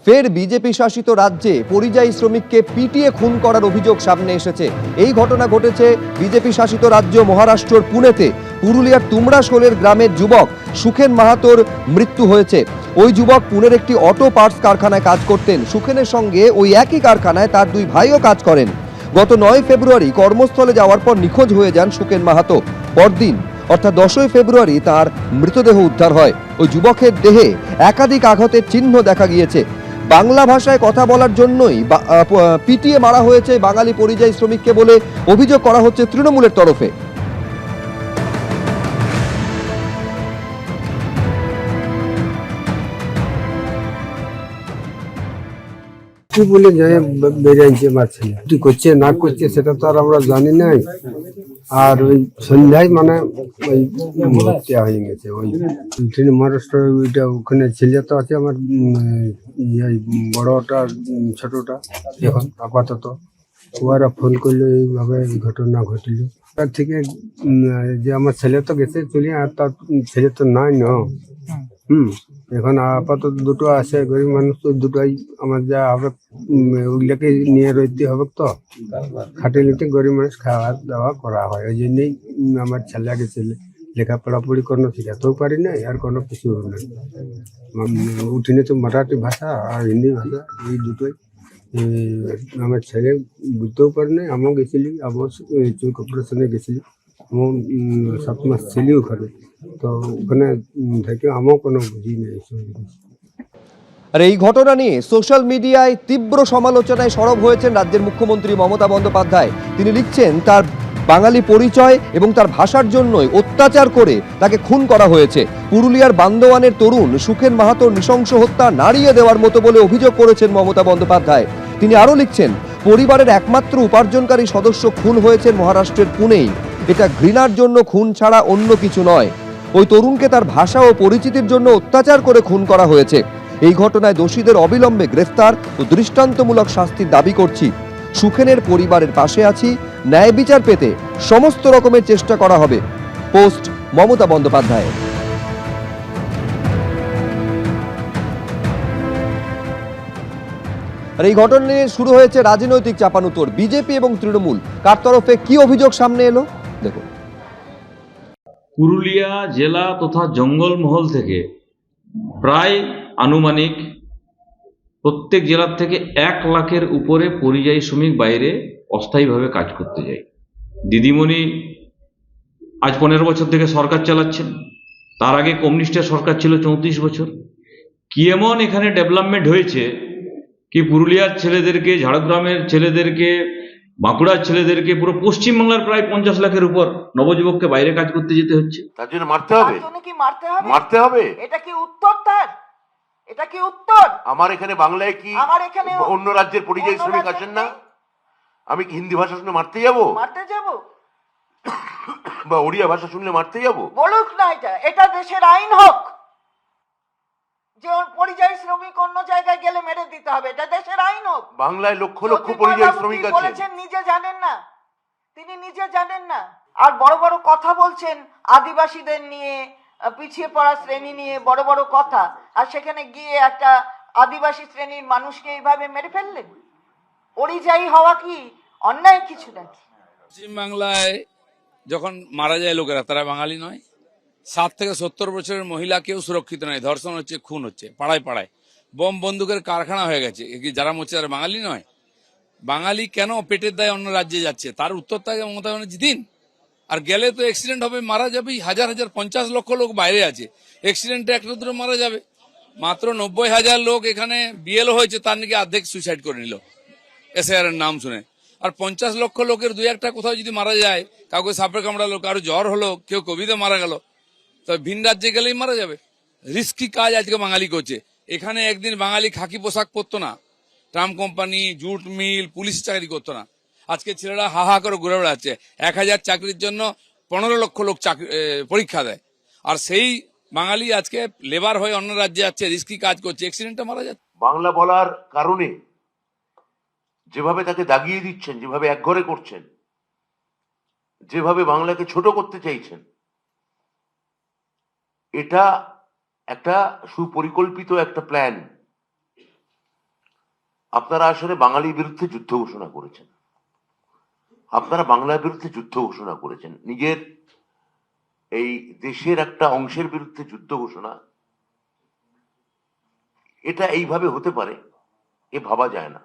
ফের বিজেপি শাসিত রাজ্যে পরিযায়ী শ্রমিককে পিটিয়ে খুন করার অভিযোগ সামনে এসেছে। এই ঘটনা ঘটেছে বিজেপি শাসিত রাজ্য মহারাষ্ট্রের পুনেতে। পুরুলিয়ার তুমড়াশোলের গ্রামের যুবক সুখেন মাহাতোর মৃত্যু হয়েছে। ওই যুবক পুনের একটি অটো পার্টস কারখানায় কাজ করতেন। সুখেনের সঙ্গে ওই একই কারখানায় তার দুই ভাইও কাজ করেন। গত 9 ফেব্রুয়ারি কর্মস্থলে যাওয়ার পর নিখোঁজ হয়ে যান সুখেন মাহাতো। পরদিন অর্থাৎ 10 ফেব্রুয়ারি তার মৃতদেহ উদ্ধার হয়। ওই যুবকের দেহে একাধিক আঘাতের চিহ্ন দেখা গিয়েছে। বাংলা ভাষায় কথা বলার জন্যই পিটিয়ে মারা হয়েছে বাঙালি পরিযায়ী শ্রমিককে বলে অভিযোগ করা হচ্ছে তৃণমূলের তরফে। কি বলে যায় বেরিয়েছে মারছে, কি করছে না করছে সেটা তো আর আমরা জানি নাই। আর ওই সন্ধ্যায় মানে ওই হত্যা হয়ে গেছে। ওই মহারাষ্ট্র ওইটা ওখানে ছেলে তো আছে আমার, বড়টা ছোটটা এখন আপাতত ওরা ফোন করলো এইভাবে এই ঘটনা ঘটল। তার থেকে যে আমার ছেলে তো গেছে চলে, আর তার ছেলে তো নাই না। এখন আপাতত দুটো আছে, গরিব মানুষ তো দুটোই আমার যা হবে ওইগুলোকে নিয়ে রইতে হবে। তো খাটিলিতে গরিব মানুষ খাওয়া দাওয়া করা হয়, ওই জন্যই আমার ছেলে গেছে। লেখাপড়া পড়ি কোনো শিখাতেও পারি না, আর কোনো কিছু নেই। উঠিনে তো মারাঠি ভাষা আর হিন্দি ভাষা এই দুটোই আমার ছেলে বুঝতেও পারি না। আমিও গেছিলি, আমার চোখ অপারেশনে গেছিলি, আমার 7 মাস ছিলি ওখানে। তো ওখানে থেকে আমিও কোনো বুঝি নেই। আর এই ঘটনা নিয়ে সোশ্যাল মিডিয়ায় তীব্র সমালোচনায় সরব হয়েছেন রাজ্যের মুখ্যমন্ত্রী মমতা বন্দ্যোপাধ্যায়। তিনি লিখছেন তার বাঙালি পরিচয় এবং তার ভাষার জন্যই অত্যাচার করে তাকে খুন করা হয়েছে। পুরুলিয়ার বান্দোয়ানের তরুণ সুখেন মাহাতোর নৃশংস হত্যা নাড়িয়ে দেওয়ার মতো বলে অভিযোগ করেছেন মমতা বন্দ্যোপাধ্যায়। তিনি আরো লিখছেন, পরিবারের একমাত্র উপার্জনকারী সদস্য খুন হয়েছেন মহারাষ্ট্রের পুনেই। এটা ঘৃণার জন্য খুন ছাড়া অন্য কিছু নয়। ওই তরুণকে তার ভাষা ও পরিচিতির জন্য অত্যাচার করে খুন করা হয়েছে। এই ঘটনায় দোষীদের অবিলম্বে গ্রেফতার ও দৃষ্টান্তমূলক শাস্তির দাবি করছি। সুখেনের পরিবারের পাশে আছি, ন্যায় বিচার পেতে সমস্ত রকমের চেষ্টা করা হবে। পোস্ট মমতা বন্দ্যোপাধ্যায়। আর এই ঘটনা নিয়ে শুরু হয়েছে রাজনৈতিক চাপানুতোর। বিজেপি এবং তৃণমূল কার তরফে কি অভিযোগ সামনে এলো দেখুন। পুরুলিয়া জেলা তথা জঙ্গলমহল থেকে প্রায় আনুমানিক প্রত্যেক জেলার থেকে 1 লাখের উপরে পরিযায়ী শ্রমিক বাইরে অস্থায়ীভাবে কাজ করতে যায়। দিদিমণি আজ 15 বছর থেকে সরকার চালাচ্ছেন। তার আগে কমিউনিস্টের সরকার ছিল 34 বছর। কি এমন এখানে ডেভেলপমেন্ট হয়েছে কি পুরুলিয়ার ছেলেদেরকে, ঝাড়গ্রামের ছেলেদেরকে, বাঁকুড়ার ছেলেদেরকে, পুরো পশ্চিমবাংলার প্রায় 50 লাখের উপর নবযুবককে বাইরে কাজ করতে যেতে হচ্ছে। তার জন্য মারতে হবে, মারতে হবে। এটা কি উত্তর তার? এটা কি উত্তর? আমার এখানে বাংলায় কি আমার এখানে অন্য রাজ্যের পরিযায়ী শ্রমিক আছেন না? আমি কি হিন্দি ভাষা শুনে মারতে যাব? বা ওড়িয়া ভাষা শুনলে মারতে যাব? বলুক না, এটা দেশের আইন হোক যে পরিযায়ী শ্রমিক অন্য জায়গায় গেলে মেরে দিতে হবে। এটা দেশের আইন হোক। বাংলায় লক্ষ লক্ষ পরিযায়ী শ্রমিক আছে। বলেছেন নিজে জানেন না, তিনি নিজে জানেন না। আর বড় বড় কথা বলছেন আদিবাসীদের নিয়ে, পিছিয়ে পড়া শ্রেণী নিয়ে বড় বড় কথা, আর সেখানে গিয়ে একটা আদিবাসী শ্রেণীর মানুষকে এইভাবে মেরে ফেললেন। পরিযায়ী হওয়া কি অন্যায় কিছু নাকি? পশ্চিমবাংলায় যখন মারা যায় লোকেরা, তারা বাঙালি নয়। 60 থেকে 70 বছরের মহিলা কেউ সুরক্ষিত নয়। ধর্ষণ হচ্ছে, খুন হচ্ছে পাড়ায় পাড়ায়। বোম বন্দুকের কারখানা হয়ে গেছে। যারা মরছে তারা বাঙালি নয়? বাঙালি কেন পেটের দায়ে অন্য রাজ্যে যাচ্ছে তার উত্তর তাকে মমতা ব্যানার্জি দিন। আর গেলে তো অ্যাক্সিডেন্ট হবে, মারা যাবেই। হাজার হাজার 50 লক্ষ লোক বাইরে আছে, অ্যাক্সিডেন্টে একটা দুটো মারা যাবে। মাত্র 90,000 লোক এখানে বিএলও হয়েছে, তার নাকি অর্ধেক সুইসাইড করে নিল এসআইআর এর নাম শুনে। আর 50 লক্ষ লোকের 2-1টা কোথাও যদি মারা যায়, কাউকে সাপে কামড়ালো, কারো জ্বর হলো, কেউ কোভিডে মারা গেল, তো ভিন রাজ্যে গেলেই মারা যাবে। রিস্কি কাজ আজকে বাঙালি করছে। এখানে একদিন বাঙালি খাকি পোশাক পরতো না, tram company, jute mill, police চাকরি করতো না। আজকে ছেলেরা হাহা করে ঘুরে বেড়াচ্ছে। 1000 চাকরির জন্য 15 লক্ষ লোক পরীক্ষা দেয়। আর সেই বাঙালি আজকে লেবার হয়ে অন্য রাজ্যে যাচ্ছে, রিস্কি কাজ করছে, অ্যাক্সিডেন্টে মারা যাচ্ছে। বাংলা বলার কারণে যেভাবে তাকে দাগিয়ে দিচ্ছেন, যেভাবে একঘরে করছেন, যেভাবে বাংলাকে ছোট করতে চাইছেন, এটা একটা সুপরিকল্পিত একটা প্ল্যান। আপনারা আসলে বাঙালির বিরুদ্ধে যুদ্ধ ঘোষণা করেছেন, আপনারা বাংলার বিরুদ্ধে যুদ্ধ ঘোষণা করেছেন, নিজের এই দেশের একটা অংশের বিরুদ্ধে যুদ্ধ ঘোষণা। এটা এইভাবে হতে পারে এ ভাবা যায় না।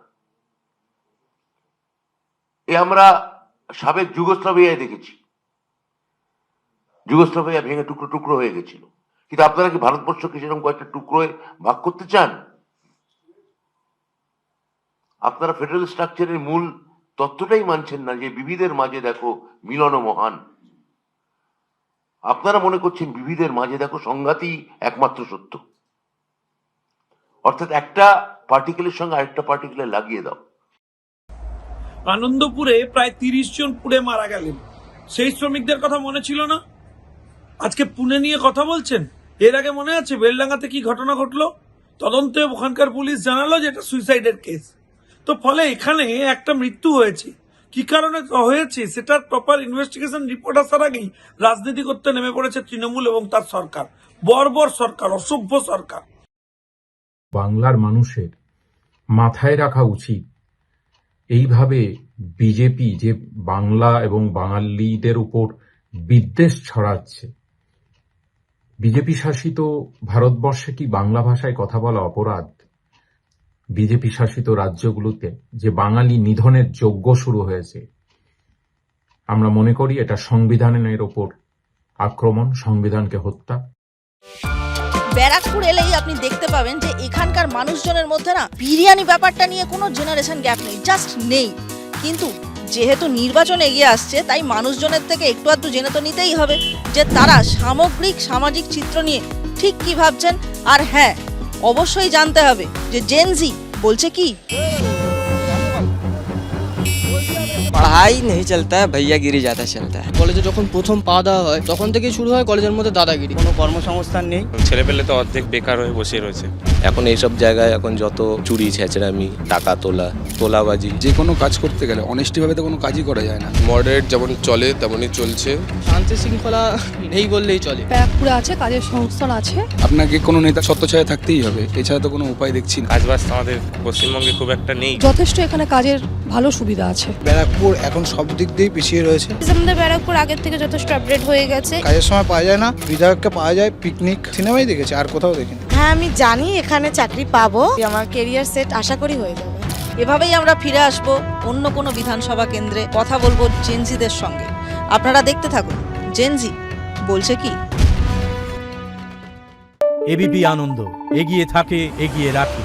এ আমরা সাবেক যুগোস্লাভিয়ায় দেখেছি, যুগোস্লাভিয়া ভেঙে টুকরো টুকরো হয়ে গেছিল, কিন্তু আপনারা কি ভারতবর্ষকে সেরকম কয়েকটা টুকরোয় ভাগ করতে চান? আপনারা ফেডারেল স্ট্রাকচারের মূল তত্ত্বটাই মানছেন না, যে বিবিধের মাঝে দেখো মিলন মহান। আপনারা মনে করছেন বিবিধের মাঝে দেখো সংঘাতই একমাত্র সত্য, অর্থাৎ একটা পার্টিকেলের সঙ্গে আরেকটা পার্টিকেলের লাগিয়ে দাও। আনন্দপুরে প্রায় 30 জন পুড়ে মারা গেলেন, সেই শ্রমিকদের কথা মনে ছিল না? আজকে পুনে নিয়ে কথা বলছেন। এর আগে মনে আছে বেলডাঙ্গাতে কি ঘটনা ঘটলো? তদন্তে ওখানকার পুলিশ জানালো যে এটা সুইসাইডের কেস। তো ফলে এখানে একটা মৃত্যু হয়েছে, কি কারণে হয়েছে সেটার প্রপার ইনভেস্টিগেশন রিপোর্ট আসার আগেই রাজনীতি করতে নেমে পড়েছে তৃণমূল এবং তার সরকার, বর্বর সরকার, অসভ্য সরকার। বাংলার মানুষের মাথায় রাখা উচিত, এইভাবে বিজেপি যে বাংলা এবং বাঙালিদের উপর বিদ্বেষ ছড়াচ্ছে। বিজেপি শাসিত ভারতবর্ষে কি বাংলা ভাষায় কথা বলা অপরাধ? বিজেপি শাসিত রাজ্যগুলোতে যে বাঙালি নিধনের যজ্ঞ শুরু হয়েছে, আমরা মনে করি এটা সংবিধানের ওপর আক্রমণ, সংবিধানকে হত্যা। ব্যারাকপুর এলেই আপনি দেখতে পাবেন যে এখানকার মানুষজনের মধ্যে না বিরিয়ানি ব্যাপারটা নিয়ে কোনো জেনারেশন গ্যাপ নেই, জাস্ট নেই। কিন্তু যেহেতু নির্বাচন এগিয়ে আসছে, তাই মানুষজনের থেকে একটু আধটু জেনে তো নিতেই হবে যে তারা সামগ্রিক সামাজিক চিত্র নিয়ে ঠিক কি ভাবছেন। আর হ্যাঁ, অবশ্যই জানতে হবে যে জেনজি বলছে কি। पढ़ाई नहीं चलता है, भैयागिरी ज़्यादा चलता है। কলেজে যখন প্রথম পা দেওয়া হয় তখন থেকেই শুরু হয় কলেজের মধ্যে দাদাগিরি। কোনো কর্মসংস্থান নেই, ছেলেপেলে তো অর্ধেক বেকার হয়ে বসে রয়েছে। এখন এইসব জায়গায় এখন যত চুরি ছেঁচড়ামি, টাকা তোলাবাজি, যে কোনো কাজ করতে গেলে অনেস্টি ভাবে তো কোনো কাজই করা যায় না। মডারেট যেমন চলে তেমনই চলছে, শান্তি শৃঙ্খলা নেই বললেই চলে। ব্যারাকপুরে আছে, কাজের সংস্থান আছে। আপনাকে কোনো নেতা ছত্রছায়া থাকতেই হবে, এছাড়া তো কোনো উপায় দেখছি না। কাজবাজ আমাদের পশ্চিমবঙ্গে খুব একটা নেই। যথেষ্ট এখানে কাজের ভালো সুবিধা আছে। ব্যারাকপুর এখন সব দিক দিয়েই পিছিয়ে রয়েছে। আমাদের ব্যারাকপুর আগের থেকে যথেষ্ট আপডেট হয়ে গেছে। কাজের সময় পাওয়া যায় না, বিধায়ককে পাওয়া যায় পিকনিক, সিনেমাই দেখেছি, আর কোথাও দেখিনি। হ্যাঁ, আমি জানি এখানে চাকরি পাবো, আমার কেরিয়ার সেট আশা করি হয়ে যাবে। এভাবেই আমরা ফিরে আসব অন্য কোনো বিধানসভা কেন্দ্রে, কথা বলবো জেনজিদের সঙ্গে। আপনারা দেখতে থাকুন জেনজি বলছে কি। এবিপি আনন্দ, এগিয়ে থাকে, এগিয়ে রাখে।